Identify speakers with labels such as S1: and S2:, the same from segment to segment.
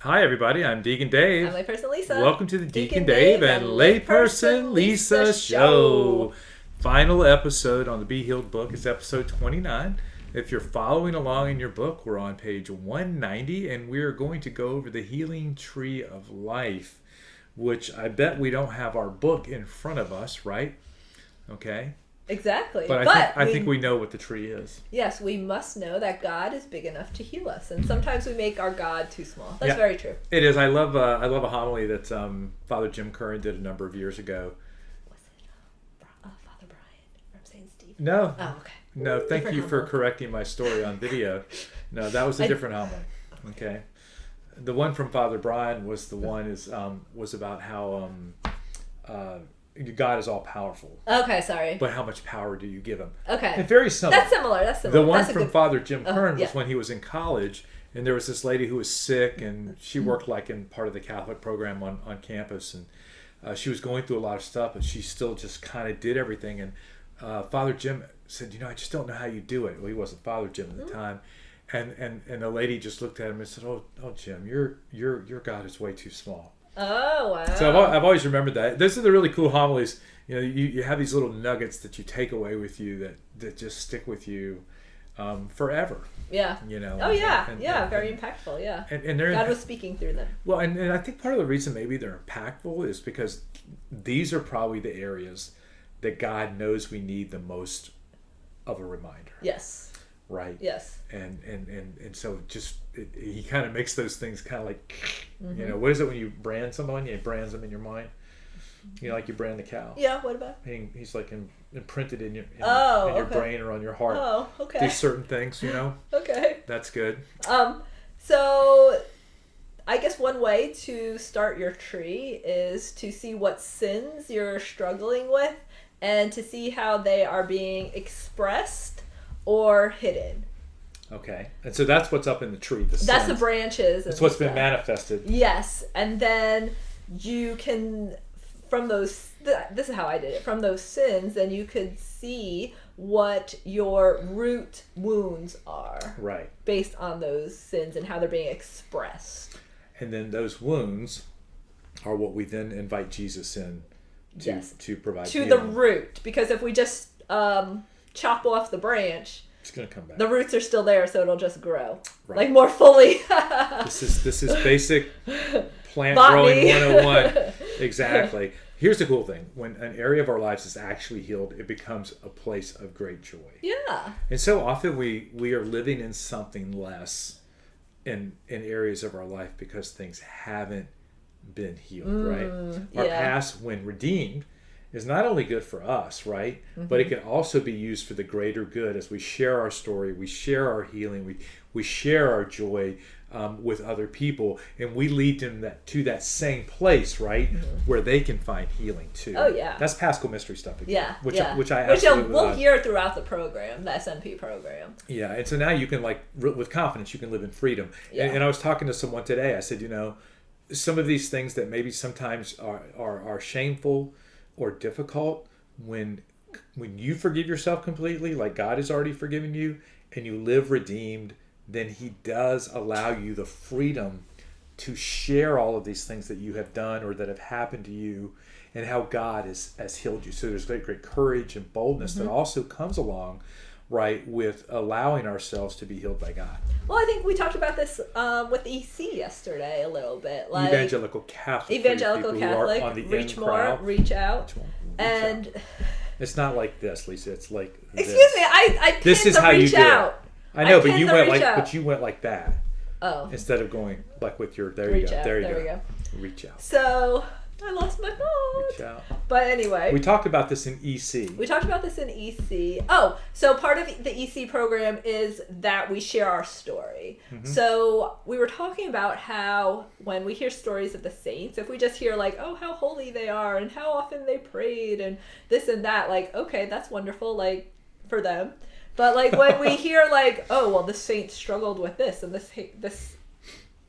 S1: Hi, everybody. I'm Deacon
S2: I'm
S1: Dave.
S2: layperson Lisa.
S1: Welcome to the Deacon Dave and Layperson Lisa Show. Final episode on the Be Healed book is episode 29. If you're following along in your book, we're on page 190, and we're going to go over the healing tree of life, which I bet we don't have our book in front of us, right? Okay.
S2: Exactly.
S1: But I think we know what the tree is.
S2: Yes, we must know that God is big enough to heal us, and sometimes we make our God too small. That's very true.
S1: It is. I love a homily that Father Jim Curran did a number of years ago.
S2: Was it Father Brian from St. Stephen?
S1: No.
S2: Oh, okay.
S1: No, thank
S2: Different
S1: you for
S2: homily.
S1: correcting my story on video. No, that was a different homily. Okay. The one from Father Brian was the one was about how God is all powerful.
S2: Okay, sorry.
S1: But how much power do you give him?
S2: Okay.
S1: And very similar.
S2: That's similar.
S1: The one
S2: That's
S1: from Father Jim Kern was
S2: yeah.
S1: when he was in college, and there was this lady who was sick, and she worked like in part of the Catholic program on campus, and she was going through a lot of stuff, but she still just kind of did everything. And Father Jim said, I just don't know how you do it. Well, he wasn't Father Jim at the time. And the lady just looked at him and said, oh Jim, your God is way too small.
S2: Oh, wow.
S1: So I've always remembered that. Those are the really cool homilies. You have these little nuggets that you take away with you that just stick with you forever.
S2: Yeah. Oh, yeah. Very impactful, yeah.
S1: And they're
S2: God was speaking through them.
S1: Well, and I think part of the reason maybe they're impactful is because these are probably the areas that God knows we need the most of a reminder.
S2: Yes.
S1: Right.
S2: Yes.
S1: And so he kind of makes those things kind of like, what is it when you brand someone? You brands them in your mind. Like you brand the cow.
S2: Yeah. What about?
S1: He's like imprinted in your
S2: your
S1: brain or on your heart.
S2: Oh, okay.
S1: Do certain things,
S2: Okay.
S1: That's good.
S2: So I guess one way to start your tree is to see what sins you're struggling with and to see how they are being expressed or hidden.
S1: Okay. And so that's what's up in the tree.
S2: That's the branches.
S1: That's what's been manifested.
S2: Yes. And then you can, from those, this is how I did it, from those sins, then you could see what your root wounds are.
S1: Right.
S2: Based on those sins and how they're being expressed.
S1: And then those wounds are what we then invite Jesus in to provide
S2: to
S1: healing.
S2: the root. Because if we just chop off the branch,
S1: it's going to come back.
S2: The roots are still there, so it'll just grow
S1: right.
S2: more fully.
S1: This is basic plant
S2: Botany.
S1: growing 101. Exactly. Here's the cool thing: when an area of our lives is actually healed, it becomes a place of great joy.
S2: Yeah.
S1: And so often we are living in something less in areas of our life because things haven't been healed. Right. Our past, when redeemed, is not only good for us, right? But it can also be used for the greater good as we share our story, we share our healing, we share our joy with other people, and we lead them to that same place, right, where they can find healing too.
S2: Oh yeah,
S1: that's Paschal Mystery stuff again.
S2: Yeah,
S1: which I absolutely
S2: we'll
S1: love.
S2: hear throughout the program, the SNP program.
S1: Yeah, and so now you can with confidence you can live in freedom.
S2: Yeah.
S1: And I was talking to someone today. I said, some of these things that maybe sometimes are shameful or difficult, when you forgive yourself completely, like God has already forgiven you, and you live redeemed, then he does allow you the freedom to share all of these things that you have done or that have happened to you and how God has healed you. So there's great courage and boldness that also comes along, right, with allowing ourselves to be healed by God.
S2: Well, I think we talked about this with EC yesterday a little bit. Like
S1: Evangelical Catholic.
S2: Reach more, reach out. And
S1: it's not like this, Lisa. It's like this.
S2: Excuse me, I pinned
S1: this is
S2: the
S1: how
S2: reach
S1: you do
S2: out.
S1: it. I know, but
S2: you
S1: went like that.
S2: Oh.
S1: Instead of going like with your
S2: reach out.
S1: There you
S2: we go.
S1: Reach out.
S2: So I lost my phone.
S1: Reach out.
S2: But anyway.
S1: We talked about this in EC.
S2: Oh, so part of the EC program is that we share our story. So we were talking about how when we hear stories of the saints, if we just hear like, oh, how holy they are and how often they prayed and this and that, like, okay, that's wonderful, like, for them. But like when we hear like, oh, well, this saint struggled with this and this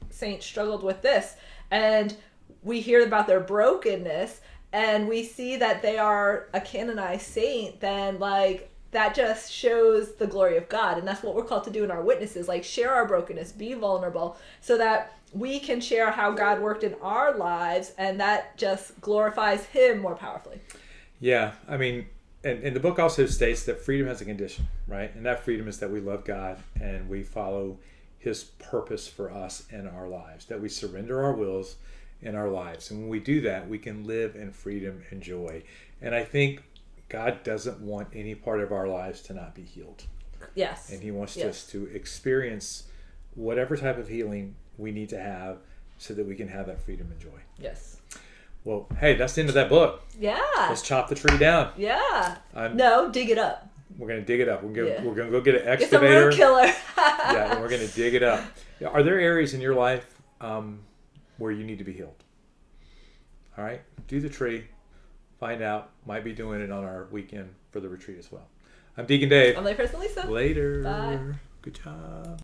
S2: saint struggled with this, and we hear about their brokenness and we see that they are a canonized saint, then like that just shows the glory of God. And that's what we're called to do in our witnesses, like share our brokenness, be vulnerable, so that we can share how God worked in our lives, and that just glorifies Him more powerfully.
S1: Yeah, I mean, and the book also states that freedom has a condition, right? And that freedom is that we love God and we follow His purpose for us in our lives, that we surrender our wills in our lives. And when we do that, we can live in freedom and joy. And I think God doesn't want any part of our lives to not be healed.
S2: Yes.
S1: And He wants us to experience whatever type of healing we need to have so that we can have that freedom and joy.
S2: Yes.
S1: Well, hey, that's the end of that book.
S2: Yeah.
S1: Let's chop the tree down.
S2: Yeah. No, dig it up.
S1: We're going to dig it up. We're going to go get an
S2: Get some
S1: excavator.
S2: root killer.
S1: Yeah, and we're going to dig it up. Are there areas in your life where you need to be healed? All right. Do the tree. Find out. Might be doing it on our weekend for the retreat as well. I'm Deacon Dave.
S2: I'm layperson Lisa.
S1: Later.
S2: Bye.
S1: Good job.